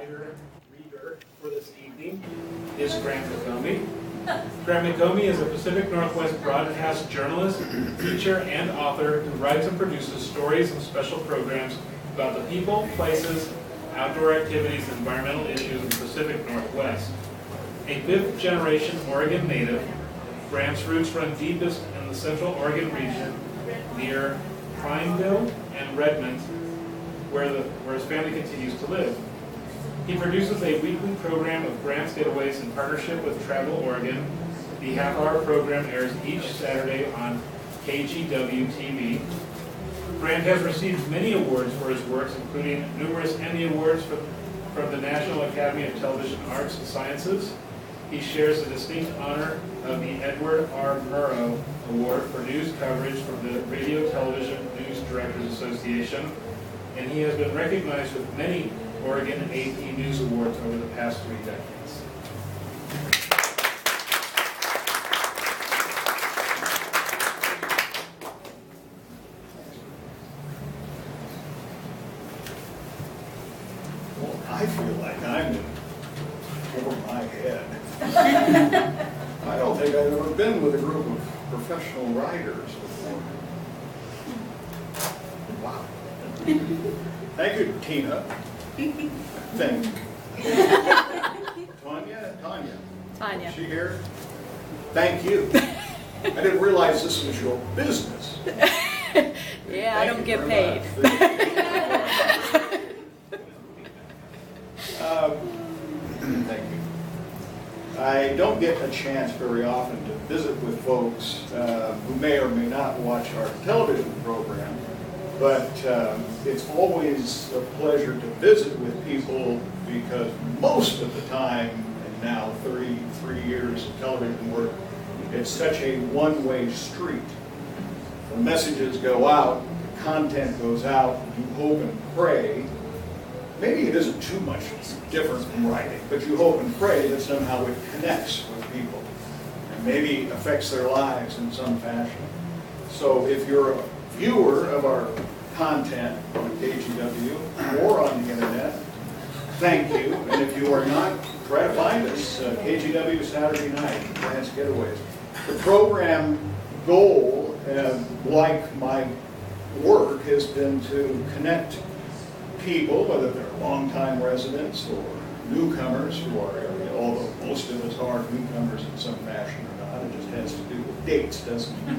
reader for this evening is Grant McOmie. Grant McOmie is a Pacific Northwest broadcast journalist, teacher, and author who writes and produces stories and special programs about the people, places, outdoor activities, and environmental issues in the Pacific Northwest. A fifth-generation Oregon native, Grant's roots run deepest in the Central Oregon region near Prineville and Redmond, where his family continues to live. He produces a weekly program of GRANT'S GETAWAYS in partnership with Travel Oregon. The half-hour program airs each Saturday on KGW-TV. Grant has received many awards for his works, including numerous Emmy Awards from the National Academy of Television Arts and Sciences. He shares the distinct honor of the Edward R. Murrow Award for news coverage from the Radio Television News Directors Association, and he has been recognized with many Oregon AP News Awards over the past 3 decades. Well, I feel like I'm in over my head. I don't think I've ever been with a group of professional writers before. Wow. Thank you, Tina. Thank you. Tanya. Is she here? Thank you. I didn't realize this was your business. Yeah, I don't get paid. Thank you. I don't get a chance very often to visit with folks who may or may not watch our television program, but it's always a pleasure to visit with people because most of the time, and now 33 years of television work, it's such a one-way street. The messages go out, the content goes out, you hope and pray. Maybe it isn't too much different from writing, but you hope and pray that somehow it connects with people and maybe affects their lives in some fashion. So if you're a viewer of our content on KGW or on the internet, thank you. And if you are not, try to find us. KGW Saturday night, GRANT'S GETAWAYS. The program goal, like my work, has been to connect people, whether they're longtime residents or newcomers to our area, although most of us are newcomers in some fashion or not. It just has to do with dates, doesn't it?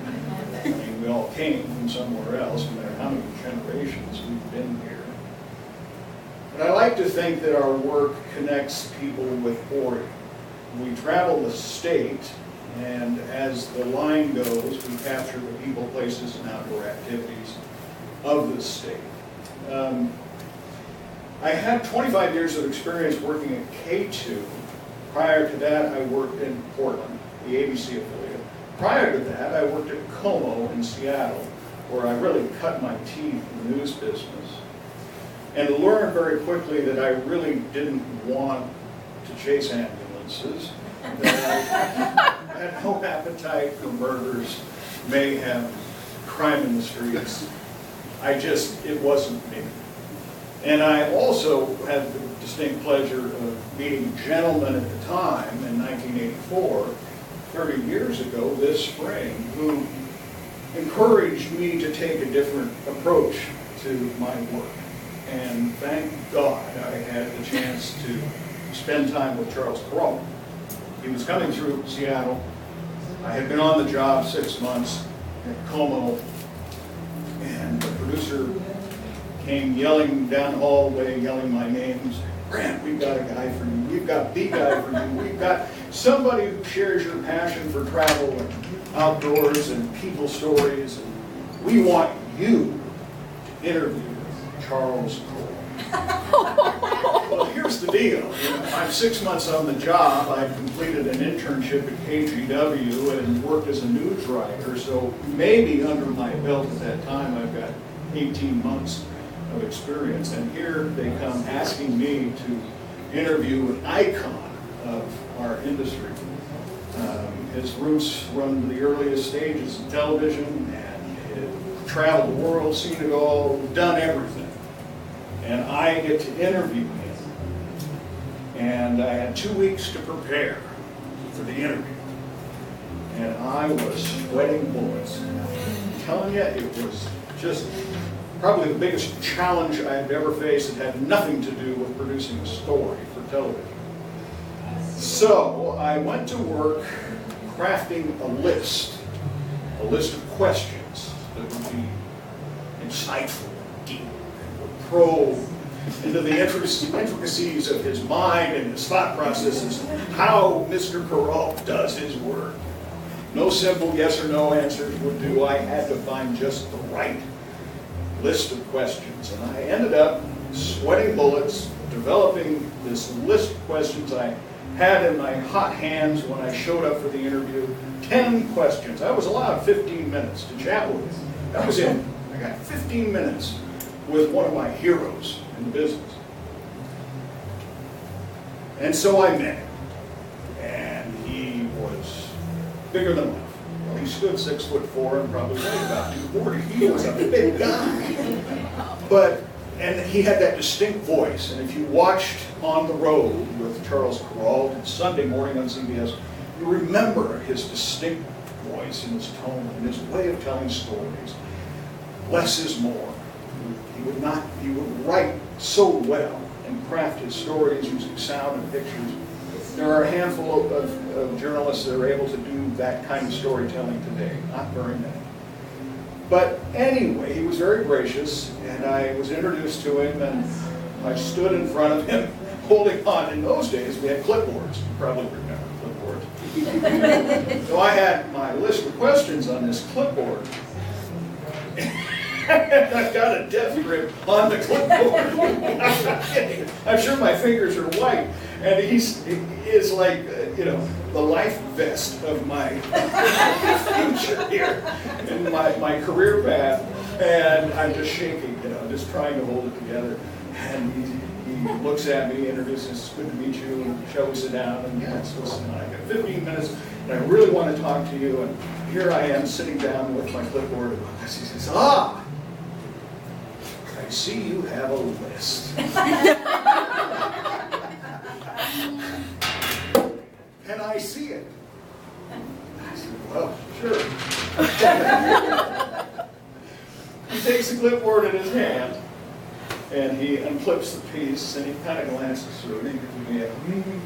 I mean, we all came from somewhere else, no matter how many generations we've been here. But I like to think that our work connects people with Oregon. We travel the state, and as the line goes, we capture the people, places, and outdoor activities of the state. I had 25 years of experience working at K2. Prior to that, I worked in Portland, the ABC affiliate. Prior to that, I worked at Como in Seattle, where I really cut my teeth in the news business, and learned very quickly that I really didn't want to chase ambulances, that I had no appetite for murders, mayhem, crime in the streets. It wasn't me. And I also had the distinct pleasure of meeting gentlemen at the time in 1984, 30 years ago this spring, who encouraged me to take a different approach to my work. And thank God I had the chance to spend time with Charles Carroll. He was coming through Seattle. I had been on the job 6 months at Como, and the producer came yelling down the hallway, yelling my name, saying, "Grant, we've got a guy for you. We've got the guy for you. We've got somebody who shares your passion for travel and outdoors and people stories. And we want you to interview Charles Cole." Well, here's the deal. I'm 6 months on the job. I've completed an internship at KGW and worked as a news writer, so maybe under my belt at that time I've got 18 months of experience. And here they come asking me to interview an icon of our industry. His roots run to the earliest stages of television, and traveled the world, seen it all, done everything. And I get to interview him. And I had 2 weeks to prepare for the interview. And I was sweating bullets. I'm telling you, it was just probably the biggest challenge I've ever faced. It had nothing to do with producing a story for television. So I went to work crafting a list of questions that would be insightful, deep, and would probe into the intricacies of his mind and his thought processes, how Mr. Perrault does his work. No simple yes or no answers would do. I had to find just the right list of questions. And I ended up sweating bullets, developing this list of questions I had in my hot hands when I showed up for the interview. 10 questions. I was allowed 15 minutes to chat with him. That was it. I got 15 minutes with one of my heroes in the business. And so I met him. And he was bigger than life. Well, he stood 6'4" and probably weighed about 240. He was a big guy. And he had that distinct voice. And if you watched On the Road with Charles Perrault on Sunday morning on CBS, you remember his distinct voice and his tone and his way of telling stories. Less is more. He would write so well and craft his stories using sound and pictures. There are a handful of journalists that are able to do that kind of storytelling today, not very many. But anyway, he was very gracious, and I was introduced to him, and I stood in front of him holding on. In those days, we had clipboards. You probably remember clipboards. So I had my list of questions on this clipboard. And I've got a death grip on the clipboard. I'm not kidding. I'm sure my fingers are white. And he is like, the life vest of my future here in my career path. And I'm just shaking, just trying to hold it together. And he looks at me, introduces, good to meet you, and shall we sit down? And yes, listen, I got 15 minutes, and I really want to talk to you. And here I am sitting down with my clipboard. And he says, I see you have a list. Can I see it? I said, well, sure. He takes the clipboard in his hand, and he unclips the piece, and he kind of glances through it. He gives me a,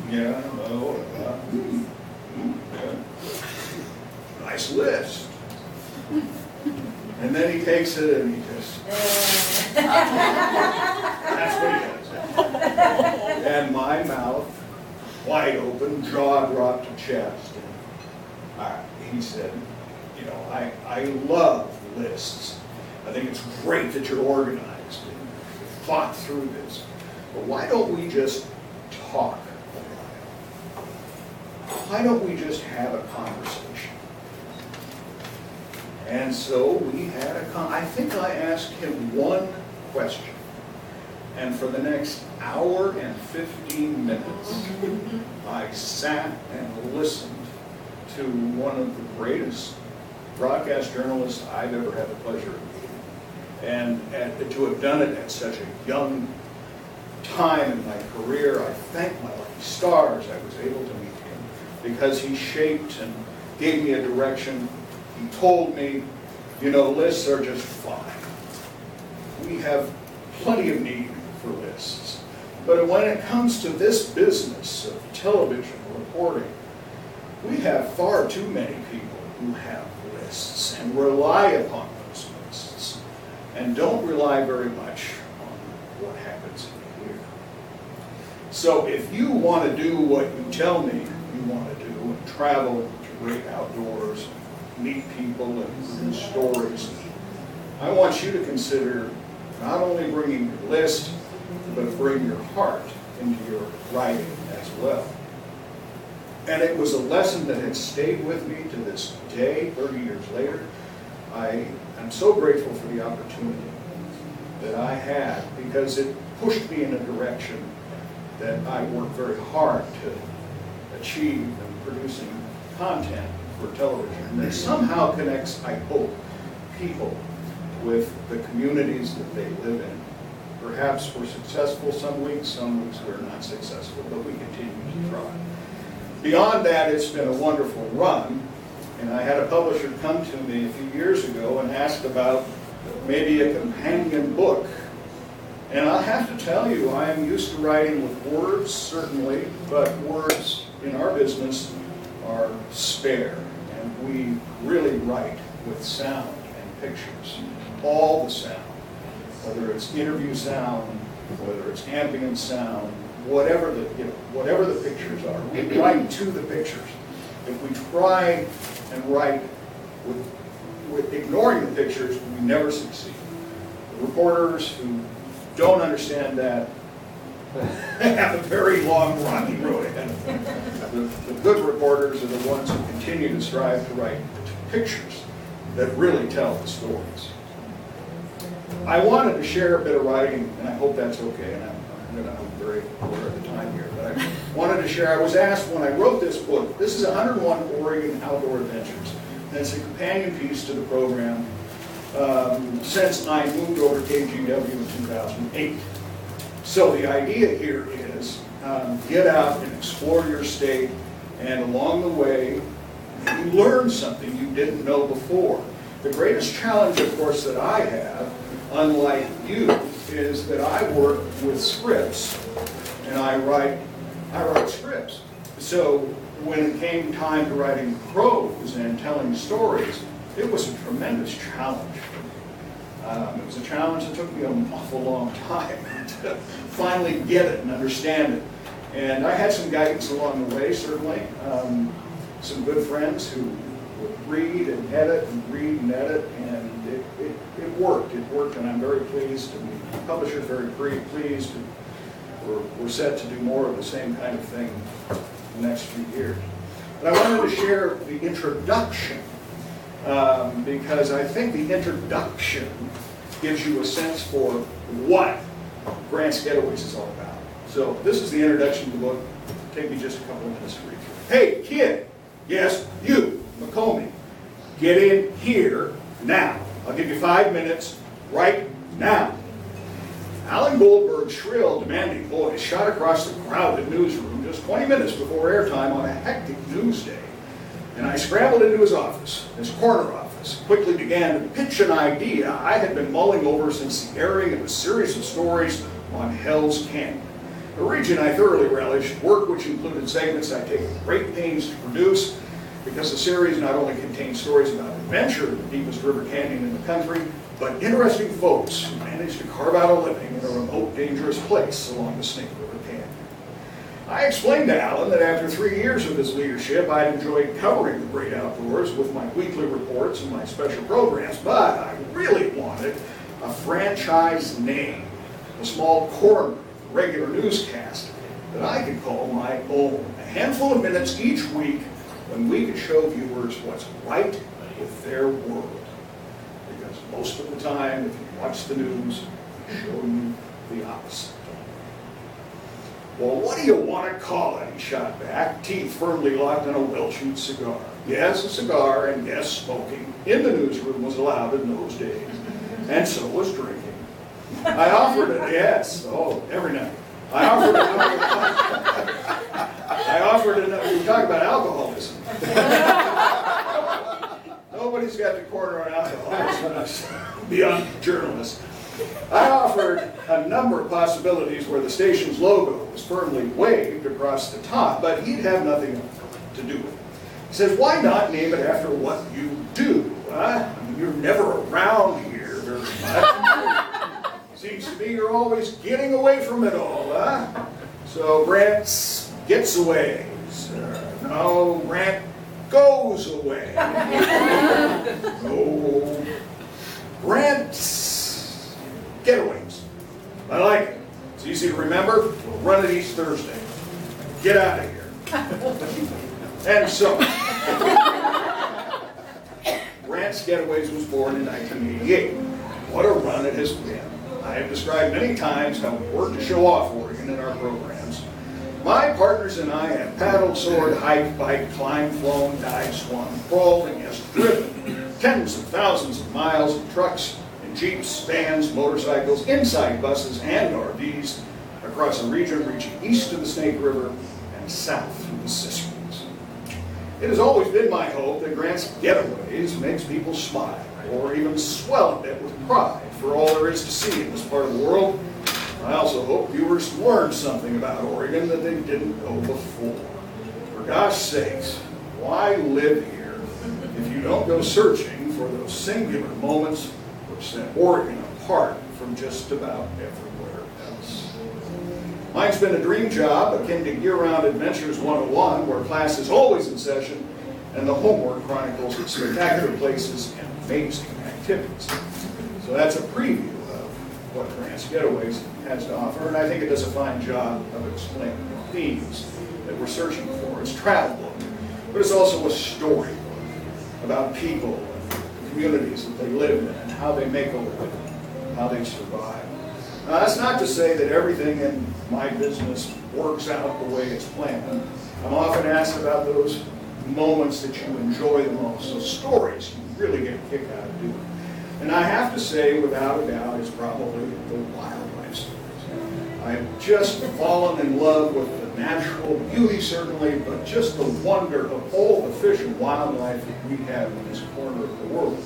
yeah, no, yeah. Nice list. And then he takes it and he just, that's what he does. And my mouth, wide open, jaw dropped to chest. And he said, I love lists. I think it's great that you're organized and you've thought through this. But why don't we just talk a while? Why don't we just have a conversation? And so we had I think I asked him one question. And for the next hour and 15 minutes, I sat and listened to one of the greatest broadcast journalists I've ever had the pleasure of meeting. And to have done it at such a young time in my career, I thank my lucky stars I was able to meet him, because he shaped and gave me a direction. He told me, lists are just fine. We have plenty of need for lists. But when it comes to this business of television reporting, we have far too many people who have lists and rely upon those lists and don't rely very much on what happens in here. So if you want to do what you tell me you want to do, and travel to great outdoors, meet people and produce stories, I want you to consider not only bringing your list, but bring your heart into your writing as well. And it was a lesson that has stayed with me to this day, 30 years later. I am so grateful for the opportunity that I had, because it pushed me in a direction that I worked very hard to achieve in producing content for television that somehow connects, I hope, people with the communities that they live in Perhaps we're successful some weeks we're not successful, but we continue to try. Beyond that, it's been a wonderful run, and I had a publisher come to me a few years ago and asked about maybe a companion book. And I'll have to tell you, I am used to writing with words, certainly, but words in our business are spare, and we really write with sound and pictures, all the sound, whether it's interview sound, whether it's ambient sound, whatever the pictures are, we write to the pictures. If we try and write with ignoring the pictures, we never succeed. The reporters who don't understand that have a very long, rocky road ahead of them. The good reporters are the ones who continue to strive to write pictures that really tell the stories. I wanted to share a bit of writing, and I hope that's okay, and I'm very aware of the time here, but I wanted to share. I was asked when I wrote this book, this is 101 Oregon Outdoor Adventures, and it's a companion piece to the program since I moved over to KGW in 2008. So the idea here is get out and explore your state, and along the way, you learn something you didn't know before. The greatest challenge, of course, that I have, unlike you, is that I work with scripts, and I write scripts. So when it came time to writing prose and telling stories, it was a tremendous challenge for me. It was a challenge that took me an awful long time to finally get it and understand it. And I had some guidance along the way, certainly. Some good friends who would read and edit and read and edit, and it worked. It worked, and I'm very pleased, and the publisher's very pleased. We're set to do more of the same kind of thing in the next few years. But I wanted to share the introduction, because I think the introduction gives you a sense for what Grant's Getaways is all about. So this is the introduction to the book. It'll take me just a couple of minutes to read through. Hey, kid, yes, you, McOmie, get in here now. I'll give you 5 minutes right now. Alan Goldberg's shrill, demanding voice shot across the crowded newsroom just 20 minutes before airtime on a hectic news day. And I scrambled into his office, his corner office, quickly began to pitch an idea I had been mulling over since the airing of a series of stories on Hell's Canyon, a region I thoroughly relished, work which included segments I take great pains to produce, because the series not only contains stories about adventure in the deepest river canyon in the country, but interesting folks who managed to carve out a living in a remote, dangerous place along the Snake River Canyon. I explained to Alan that after 3 years of his leadership, I'd enjoyed covering the great outdoors with my weekly reports and my special programs, but I really wanted a franchise name, a small corner of the regular newscast that I could call my own. A handful of minutes each week when we could show viewers what's right with their world. Because most of the time, if you watch the news, they show you the opposite. Well, what do you want to call it? He shot back, teeth firmly locked on a well-chewed cigar. Yes, a cigar, and yes, smoking in the newsroom was allowed in those days. And so was drinking. I offered it, yes, oh, every night. I offered it, we talk about alcoholism. Nobody's got the corner on alcoholism beyond journalists. I offered a number of possibilities where the station's logo was firmly waved across the top, but he'd have nothing to do with it. He says, why not name it after what you do? I mean, you're never around here very much. Seems to me you're always getting away from it all, huh? So Grant's gets away. No, Grant goes away. No, Grant's Getaways. I like it. It's easy to remember. We'll run it each Thursday. Get out of here. And so, Grant's Getaways was born in 1988. What a run it has been. I have described many times how we work to show off Oregon in our programs. My partners and I have paddled, soared, hiked, biked, climbed, flown, dived, swum, crawled, and yes, driven tens of thousands of miles in trucks, in Jeeps, vans, motorcycles, inside buses, and RVs across a region reaching east of the Snake River and south through the Siskiyous. It has always been my hope that Grant's Getaways makes people smile, or even swell a bit with pride for all there is to see in this part of the world. I also hope viewers learn something about Oregon that they didn't know before. For gosh sakes, why live here if you don't go searching for those singular moments which set Oregon apart from just about everywhere else? Mine's been a dream job akin to year-round Adventures 101, where class is always in session and the homework chronicles spectacular places and amazing activities. So that's a preview of what Grant's Getaways has to offer, and I think it does a fine job of explaining the themes that we're searching for. It's a travel book, but it's also a story book about people and communities that they live in and how they make a living, how they survive. Now, that's not to say that everything in my business works out the way it's planned. I'm often asked about those moments that you enjoy the most, those stories you really get a kick out of doing. And I have to say, without a doubt, it's probably the wildlife stories. I've just fallen in love with the natural beauty, certainly, but just the wonder of all the fish and wildlife that we have in this corner of the world.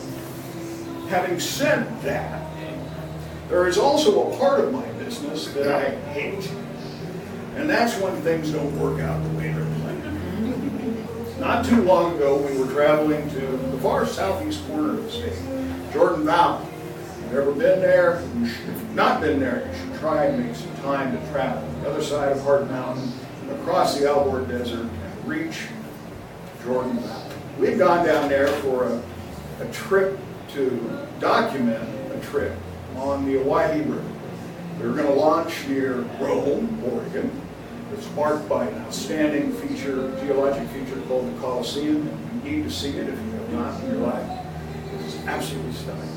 Having said that, there is also a part of my business that I hate, and that's when things don't work out the way they're planned. Not too long ago, we were traveling to the far southeast corner of the state, Jordan Valley. If you've ever been there, if you've not been there, you should try and make some time to travel. The other side of Hard Mountain, across the Alvord Desert, and reach Jordan Valley. We had gone down there for a trip to document a trip on the Owyhee River. We were going to launch near Rome, Oregon. It's marked by an outstanding geologic feature called the Colosseum. You need to see it if you have not in your life. This is absolutely stunning.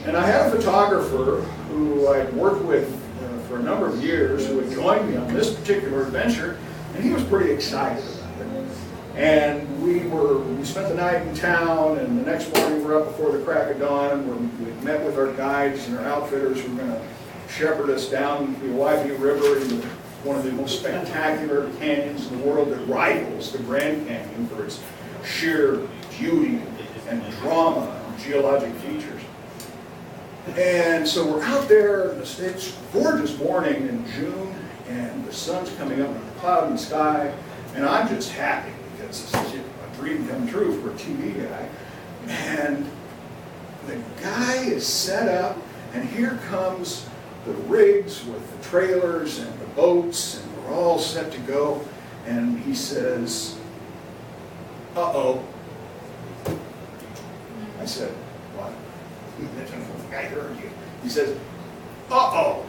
And I had a photographer who I'd worked with for a number of years who had joined me on this particular adventure, and he was pretty excited about it. And we spent the night in town, and the next morning we're up before the crack of dawn, and we met with our guides and our outfitters who were going to shepherd us down the Owyhee River into one of the most spectacular canyons in the world that rivals the Grand Canyon for its sheer beauty and drama and geologic features. And so we're out there, and it's a gorgeous morning in June, and the sun's coming up, and a cloud in the sky, and I'm just happy because this is a dream come true for a TV guy. And the guy is set up, and here comes the rigs with the trailers and the boats, and we're all set to go. And he says, "Uh-oh." I said, "What?" I heard you. He says, "Uh-oh."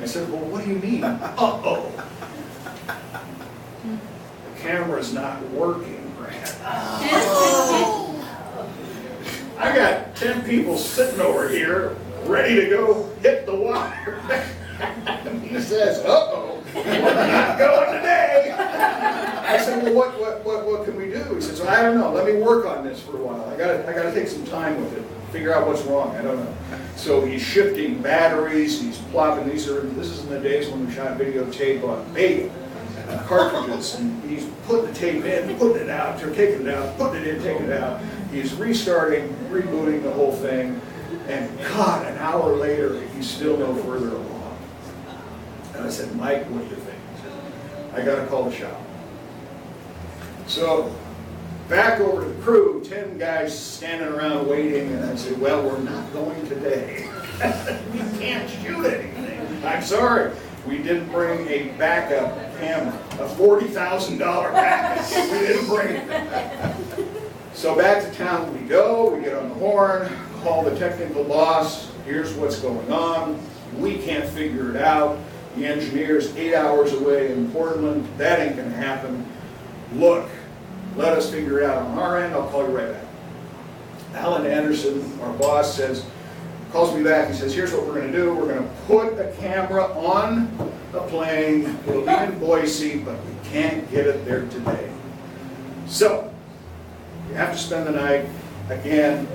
I said, "Well, what do you mean, uh-oh?" "The camera's not working, Grant." I got 10 people sitting over here ready to go hit the water. And he says, "Uh-oh, we're not going today." I said, "Well, what can we do?" He says, "Well, I don't know. Let me work on this for a while. I gotta take some time with it. Figure out what's wrong. I don't know." So he's shifting batteries. He's plopping. This is in the days when we shot videotape on beta cartridges, and he's putting the tape in, putting it out, taking it out, putting it in, taking it out. He's restarting, rebooting the whole thing, and God, an hour later, he's still no further along. And I said, "Mike, what do you think?" He said, "I got to call the shop." So back over to the crew, 10 guys standing around waiting, and I said, "Well, we're not going today. We can't shoot anything. I'm sorry. We didn't bring a backup camera, a $40,000 backup. We didn't bring it." So back to town we go. We get on the horn, call the technical boss. "Here's what's going on. We can't figure it out. The engineer's 8 hours away in Portland. That ain't going to happen. Look, let us figure it out on our end. I'll call you right back." Alan Anderson, our boss, calls me back. He says, "Here's what we're going to do. We're going to put a camera on a plane. It'll be in Boise, but we can't get it there today. So you have to spend the night again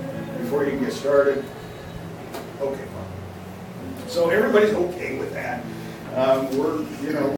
before you can get started. Okay, fine. So everybody's okay with that. We're, you know,